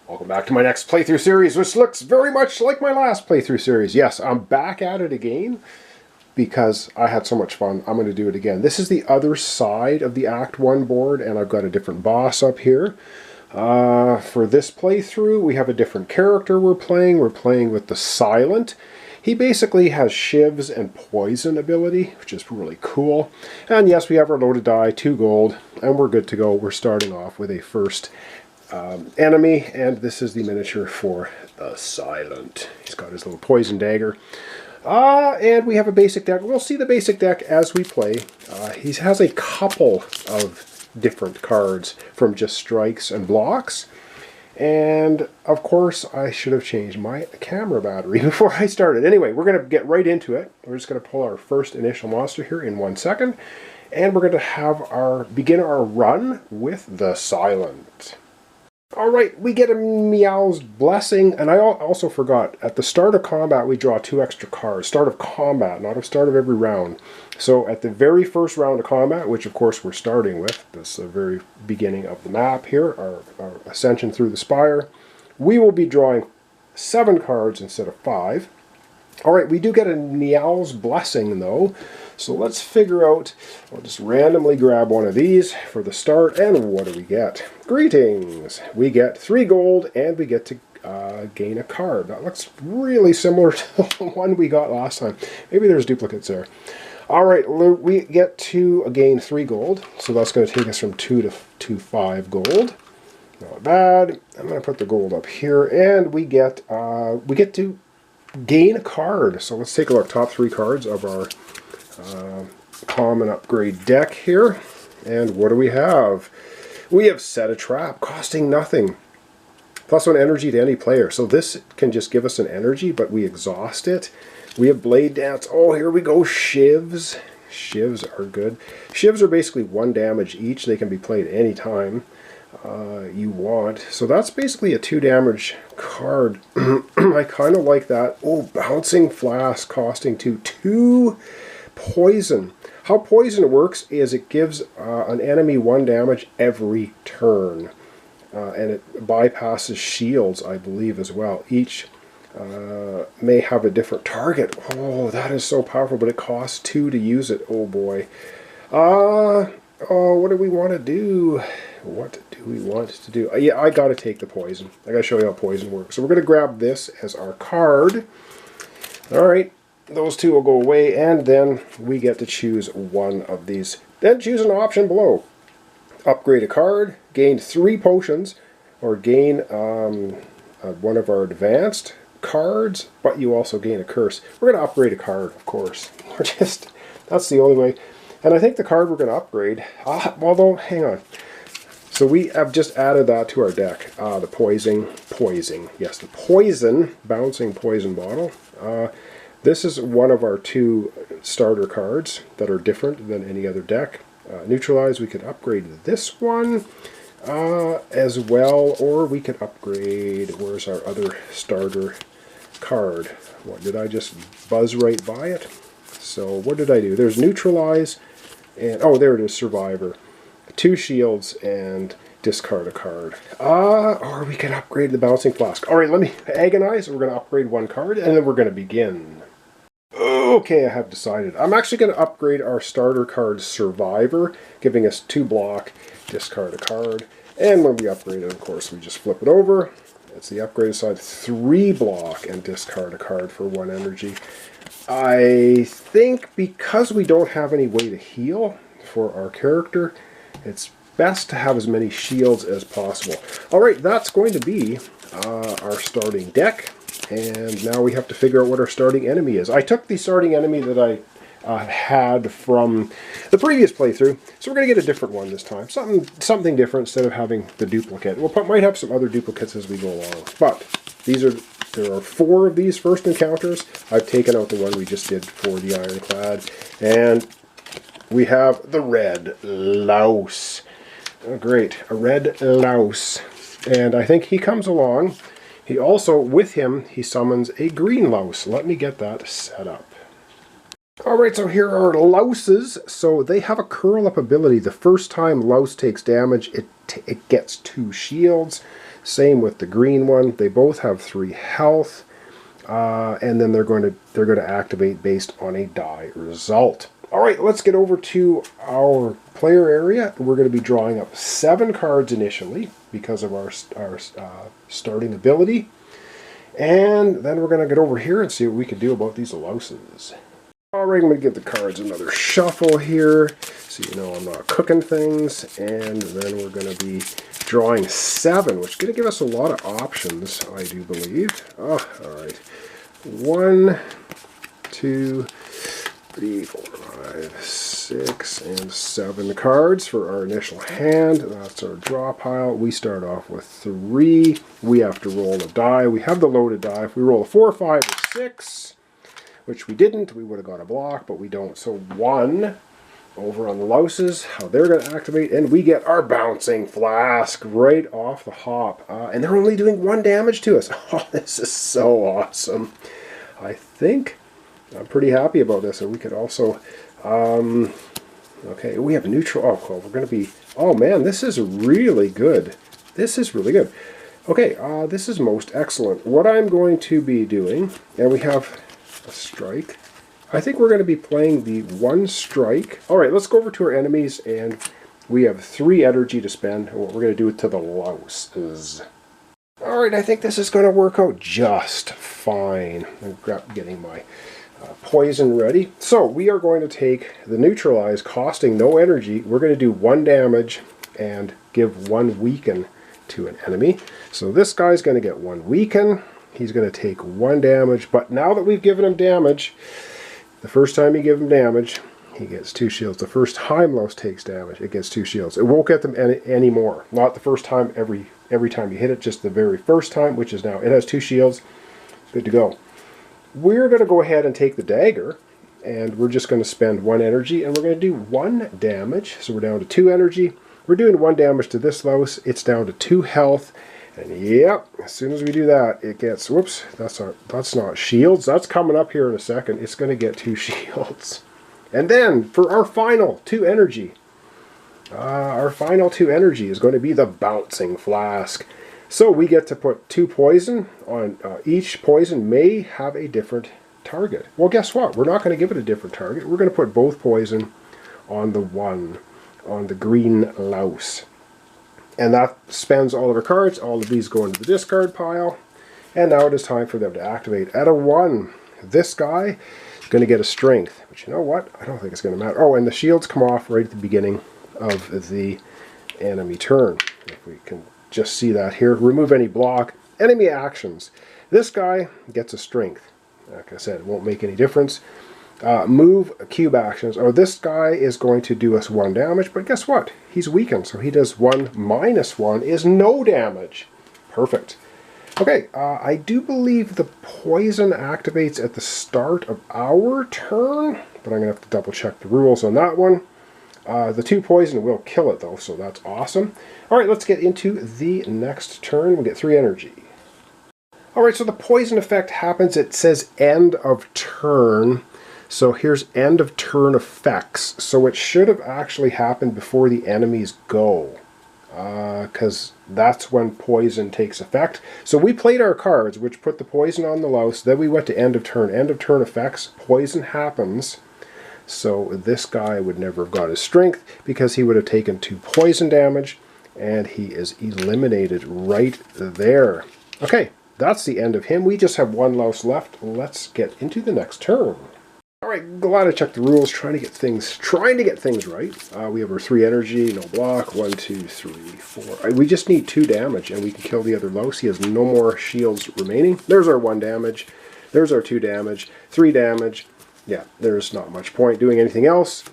Welcome back to my next playthrough series, which looks very much like my last playthrough series. Yes, I'm back at it again because I had so much fun. I'm going to do it again. This is the other side of the Act 1 board, and I've got a different boss up here. For this playthrough, we have a different character we're playing. We're playing with the Silent. He basically has shivs and poison ability, which is really cool. And yes, we have our loaded die, 2 gold, and we're good to go. We're starting off with a first enemy, and this is the miniature for the Silent. He's got his little poison dagger. And we have a basic deck. We'll see the basic deck as we play. He has a couple of different cards from just strikes and blocks. And of course, I should have changed my camera battery before I started. Anyway, we're going to get right into it. We're just going to pull our first initial monster here in 1 second. And we're going to have begin our run with the Silent. Alright, we get a Meow's Blessing, and I also forgot, at the start of combat we draw 2 extra cards. Start of combat, not at the start of every round. So at the very first round of combat, which of course we're starting with, this is the very beginning of the map here, our ascension through the Spire, we will be drawing 7 cards instead of 5. Alright, we do get a Meow's Blessing though, so let's figure out, I'll just randomly grab one of these for the start, and what do we get? Greetings! We get 3 gold, and we get to gain a card. That looks really similar to the one we got last time. Maybe there's duplicates there. Alright, we get to gain 3 gold, so that's going to take us from 2 to 5 gold. Not bad. I'm going to put the gold up here, and we get to gain a card. So let's take a look. Top 3 cards of our common upgrade deck here. And what do we have? We have Set a Trap, costing nothing. +1 energy to any player. So this can just give us an energy, but we exhaust it. We have Blade Dance. Oh, here we go. Shivs. Shivs are good. Shivs are basically 1 damage each. They can be played any time you want. So that's basically a 2 damage card. I kind of like that. Oh, Bouncing Flask costing 2 poison. How poison works is it gives an enemy 1 damage every turn. And it bypasses shields, I believe, as well. Each may have a different target. Oh, that is so powerful, but it costs 2 to use it. Oh boy. Oh, what do we want to do? What do we want to do? Yeah, I gotta take the poison. I gotta show you how poison works. So we're gonna grab this as our card. Alright, those 2 will go away, and then we get to choose one of these. Then choose an option below. Upgrade a card, gain 3 potions, or gain one of our advanced cards, but you also gain a curse. We're going to upgrade a card, of course. That's the only way. And I think the card we're going to upgrade, although, hang on. So we have just added that to our deck. The poison, yes, the poison, bouncing poison bottle. This is one of our 2 starter cards that are different than any other deck. Neutralize, we could upgrade this one as well, or we could upgrade, where's our other starter card? What, did I just buzz right by it? So what did I do? There's Neutralize, and oh, there it is, Survivor. 2 shields, and discard a card. Or we can upgrade the Bouncing Flask. Alright, let me agonize. We're going to upgrade 1 card, and then we're going to begin. Okay, I have decided. I'm actually going to upgrade our starter card Survivor, giving us 2 block, discard a card. And when we upgrade it, of course, we just flip it over. It's the upgraded side, 3 block, and discard a card for 1 energy. I think because we don't have any way to heal for our character, it's best to have as many shields as possible. Alright, that's going to be our starting deck. And now we have to figure out what our starting enemy is. I took the starting enemy that I had from the previous playthrough, so we're going to get a different one this time. Something different instead of having the duplicate. We'll might have some other duplicates as we go along. But there are 4 of these first encounters. I've taken out the one we just did for the Ironclad. And we have the red Louse. Oh, great, a red Louse. And I think he comes along. He also, with him, he summons a green Louse. Let me get that set up. Alright, so here are Louses. So they have a curl up ability. The first time Louse takes damage, it gets 2 shields. Same with the green one. They both have 3 health. And then they're going to activate based on a die result. All right, let's get over to our player area. We're going to be drawing up 7 cards initially because of our starting ability. And then we're going to get over here and see what we can do about these louses. All right, I'm going to give the cards another shuffle here so you know I'm not cooking things. And then we're going to be drawing 7, which is going to give us a lot of options, I do believe. Oh, all right. 1, 2, 3, 4, 5, 6, and 7 cards for our initial hand. That's our draw pile. We start off with 3. We have to roll a die. We have the loaded die. If we roll a 4, 5, or 6, which we didn't, we would have got a block, but we don't. So 1 over on the louses, how they're going to activate, and we get our bouncing flask right off the hop. And they're only doing 1 damage to us. Oh, this is so awesome. I think I'm pretty happy about this. And we could also, okay, we have neutral. Oh, cool. We're going to be, oh man, this is really good. This is really good. Okay, this is most excellent. What I'm going to be doing, and we have a strike. I think we're going to be playing the 1 strike. All right, let's go over to our enemies, and we have 3 energy to spend. And what we're going to do to the louses. All right, I think this is going to work out just fine. I'm getting my poison ready. So we are going to take the neutralize, costing no energy. We're going to do 1 damage and give 1 weaken to an enemy. So this guy's going to get 1 weaken. He's going to take 1 damage. But now that we've given him damage, the first time you give him damage, he gets 2 shields. The first time Louse takes damage, it gets 2 shields. It won't get them any more. Not the first time, every time you hit it, just the very first time, which is now. It has 2 shields. Good to go. We're going to go ahead and take the dagger, and we're just going to spend 1 energy, and we're going to do 1 damage. So we're down to 2 energy. We're doing 1 damage to this Louse. It's down to 2 health. And yep, as soon as we do that, it gets, whoops, that's not shields. That's coming up here in a second. It's going to get 2 shields. And then, for our final 2 energy, our final 2 energy is going to be the bouncing flask. So we get to put 2 poison on, each poison may have a different target. Well, guess what? We're not going to give it a different target. We're going to put both poison on the 1, on the green louse. And that spends all of our cards. All of these go into the discard pile. And now it is time for them to activate. At a 1, this guy is going to get a strength. But you know what? I don't think it's going to matter. Oh, and the shields come off right at the beginning of the enemy turn. If we can just see that here. Remove any block. Enemy actions. This guy gets a strength. Like I said, it won't make any difference. Move cube actions. Oh, this guy is going to do us 1 damage, but guess what? He's weakened, so he does 1 minus 1 is no damage. Perfect. Okay, I do believe the poison activates at the start of our turn, but I'm going to have to double check the rules on that one. The 2 poison will kill it though, so that's awesome. Alright, let's get into the next turn. We'll get 3 energy. Alright, so the poison effect happens, it says end of turn. So here's end of turn effects. So it should have actually happened before the enemies go. Because that's when poison takes effect. So we played our cards, which put the poison on the louse. Then we went to end of turn. End of turn effects. Poison happens. So this guy would never have got his strength because he would have taken 2 poison damage. And he is eliminated right there. Okay, that's the end of him. We just have 1 louse left. Let's get into the next turn. Alright, glad I checked the rules, trying to get things right. We have our 3 energy, no block, 1, 2, 3, 4. We just need 2 damage and we can kill the other louse. He has no more shields remaining. There's our 1 damage. There's our 2 damage. 3 damage. Yeah, there's not much point doing anything else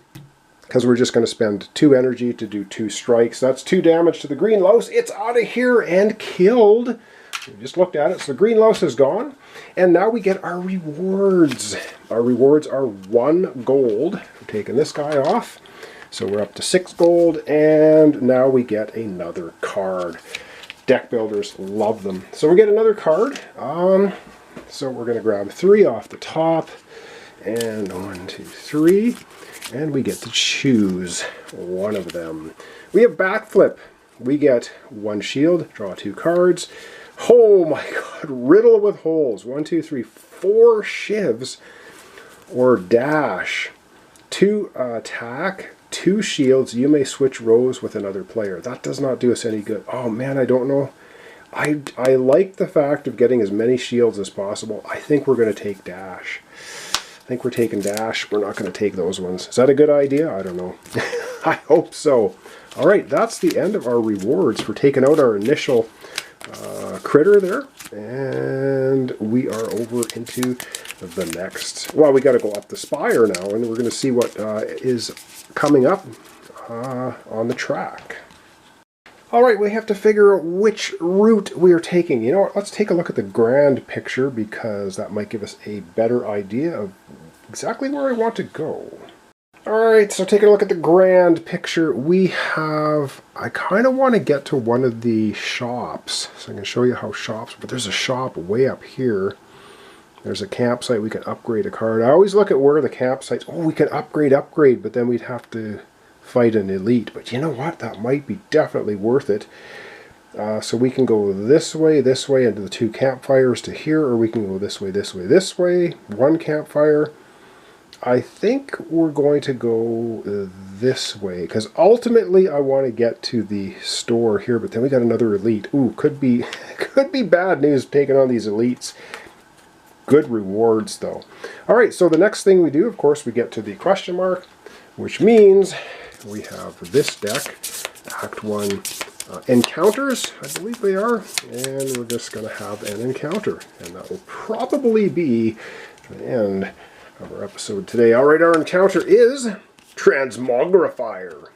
because we're just going to spend 2 energy to do 2 strikes. That's 2 damage to the green louse. It's out of here and killed. We just looked at it, so the green louse is gone. And now we get our rewards. Our rewards are 1 gold for taking this guy off. So we're up to 6 gold, and now we get another card. Deck builders love them. So we get another card. So we're going to grab 3 off the top. And 1, 2, 3. And we get to choose one of them. We have backflip. we get 1 shield, draw 2 cards. Oh my god, riddle with holes. 1, 2, 3, 4 shivs. Or dash. 2 attack, 2 shields. You may switch rows with another player. That does not do us any good. Oh man, I don't know. I like the fact of getting as many shields as possible. I think we're going to take dash. I think we're taking dash. We're not going to take those ones. Is that a good idea? I don't know. I hope so. All right, that's the end of our rewards for taking out our initial critter there. And we are over into the next. Well, we got to go up the spire now, and we're going to see what is coming up on the track. All right, we have to figure out which route we are taking. You know what? Let's take a look at the grand picture, because that might give us a better idea of exactly where I want to go. All right, so taking a look at the grand picture, we have, I kind of want to get to one of the shops. So I can show you how shops, but there's a shop way up here. There's a campsite, we can upgrade a card. I always look at where the campsites, oh, we could upgrade, but then we'd have to fight an elite. But you know what? That might be definitely worth it. So we can go this way, into the 2 campfires to here, or we can go this way, this way. 1 campfire. I think we're going to go this way, because ultimately I want to get to the store here, but then we got another elite. Ooh, could be bad news taking on these elites. Good rewards, though. All right, so the next thing we do, of course, we get to the question mark, which means we have this deck, Act 1 encounters, I believe they are, and we're just going to have an encounter, and that will probably be the end of our episode today. All right, our encounter is Transmogrifier.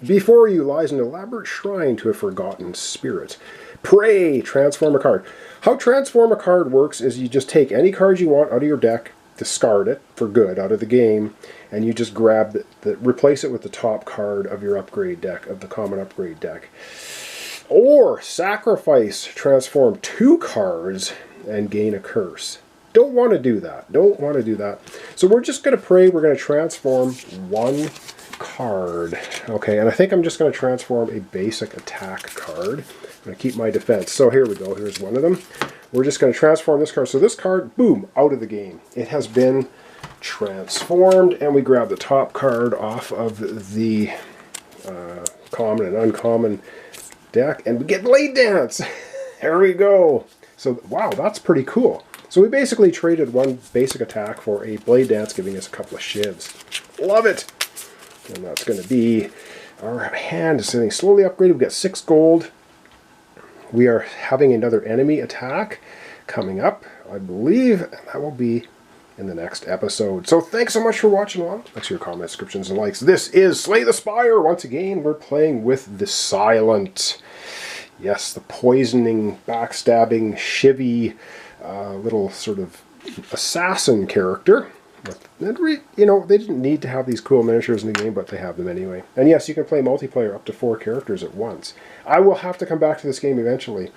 Before you lies an elaborate shrine to a forgotten spirit. Pray, transform a card. How transform a card works is you just take any card you want out of your deck, discard it for good out of the game, and you just grab replace it with the top card of your upgrade deck, of the common upgrade deck. Or sacrifice, transform 2 cards and gain a curse. Don't want to do that. Don't want to do that. So we're just going to pray. We're going to transform 1 card. Okay, and I think I'm just going to transform a basic attack card. I'm going to keep my defense. So here we go. Here's one of them. We're just going to transform this card. So this card, boom, out of the game. It has been transformed, and we grab the top card off of the common and uncommon deck, and we get Blade Dance. There we go. So, wow, that's pretty cool. So we basically traded 1 basic attack for a Blade Dance, giving us a couple of shivs. Love it! And that's going to be, our hand is getting slowly upgraded. We've got 6 gold. We are having another enemy attack coming up, I believe, and that will be in the next episode. So thanks so much for watching along. Thanks for your comments, descriptions, and likes. This is Slay the Spire. Once again, we're playing with the Silent. Yes, the poisoning, backstabbing, shivy, little sort of assassin character. You know, they didn't need to have these cool miniatures in the game, but they have them anyway. And yes, you can play multiplayer up to 4 characters at once. I will have to come back to this game eventually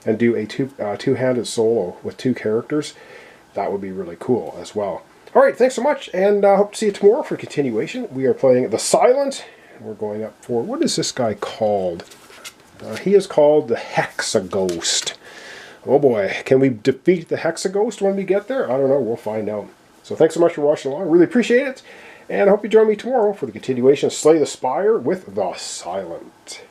and do a two-handed solo with 2 characters. That would be really cool as well. All right, thanks so much, and I hope to see you tomorrow for continuation. We are playing the Silent, and we're going up for, what is this guy called? He is called the Hexaghost. Oh boy, can we defeat the Hexaghost when we get there? I don't know, we'll find out. So thanks so much for watching along, really appreciate it, and I hope you join me tomorrow for the continuation of Slay the Spire with the Silent.